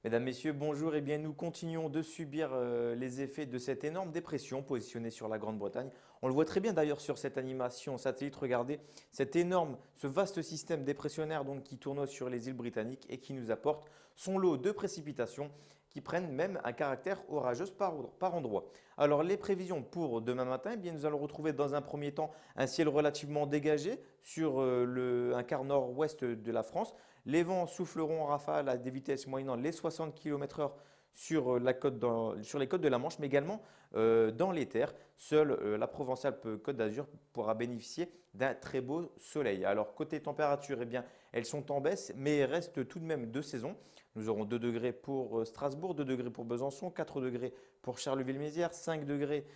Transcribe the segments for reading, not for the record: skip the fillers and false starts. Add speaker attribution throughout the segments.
Speaker 1: Mesdames, Messieurs, bonjour. Eh bien, nous continuons de subir les effets de cette énorme dépression positionnée sur la Grande-Bretagne. On le voit très bien d'ailleurs sur cette animation satellite. Regardez ce vaste système dépressionnaire donc, qui tournoie sur les îles britanniques et qui nous apporte son lot de précipitations qui prennent même un caractère orageuse par endroit. Alors, les prévisions pour demain matin, eh bien, nous allons retrouver dans un premier temps un ciel relativement dégagé sur un quart nord-ouest de la France. Les vents souffleront en rafale à des vitesses moyennant les 60 km/h sur les côtes de la Manche, mais également dans les terres. Seule la Provence-Alpes-Côte d'Azur pourra bénéficier d'un très beau soleil. Alors, côté température, eh bien, elles sont en baisse, mais restent tout de même de saison. Nous aurons 2 degrés pour Strasbourg, 2 degrés pour Besançon, 4 degrés pour Charleville-Mézières, 5 degrés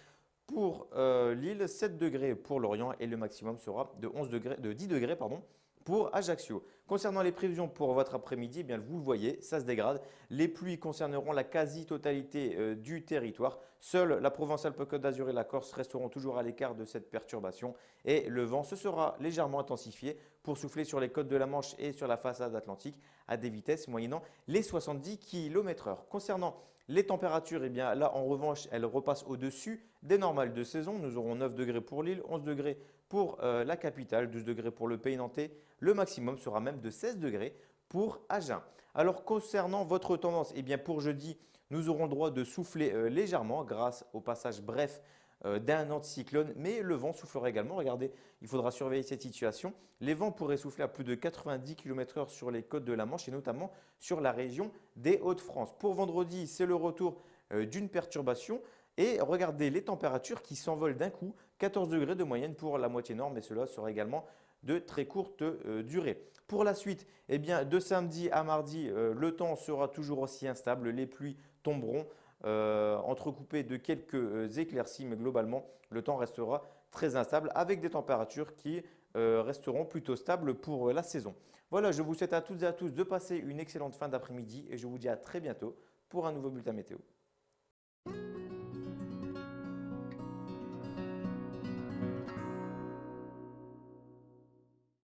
Speaker 1: pour Lille, 7 degrés pour Lorient et le maximum sera de 10 degrés pardon, pour Ajaccio. Concernant les prévisions pour votre après-midi, eh bien vous le voyez, ça se dégrade. Les pluies concerneront la quasi-totalité du territoire. Seule la Provence-Alpes-Côte d'Azur et la Corse resteront toujours à l'écart de cette perturbation et le vent se sera légèrement intensifié pour souffler sur les côtes de la Manche et sur la façade atlantique à des vitesses moyennant les 70 km/h. Concernant les températures, eh bien là en revanche, elles repassent au-dessus des normales de saison. Nous aurons 9 degrés pour Lille, 11 degrés pour la capitale, 12 degrés pour le Pays nantais. Le maximum sera même de 16 degrés pour Agen. Alors concernant votre tendance, eh bien pour jeudi, nous aurons le droit de souffler légèrement grâce au passage bref d'un anticyclone, mais le vent soufflera également. Regardez, il faudra surveiller cette situation. Les vents pourraient souffler à plus de 90 km/h sur les côtes de la Manche et notamment sur la région des Hauts-de-France. Pour vendredi, c'est le retour d'une perturbation. Et regardez les températures qui s'envolent d'un coup, 14 degrés de moyenne pour la moitié nord, mais cela sera également de très courte durée. Pour la suite, eh bien, de samedi à mardi, le temps sera toujours aussi instable. Les pluies tomberont entrecoupées de quelques éclaircies, mais globalement, le temps restera très instable avec des températures qui resteront plutôt stables pour la saison. Voilà, je vous souhaite à toutes et à tous de passer une excellente fin d'après-midi et je vous dis à très bientôt pour un nouveau bulletin météo.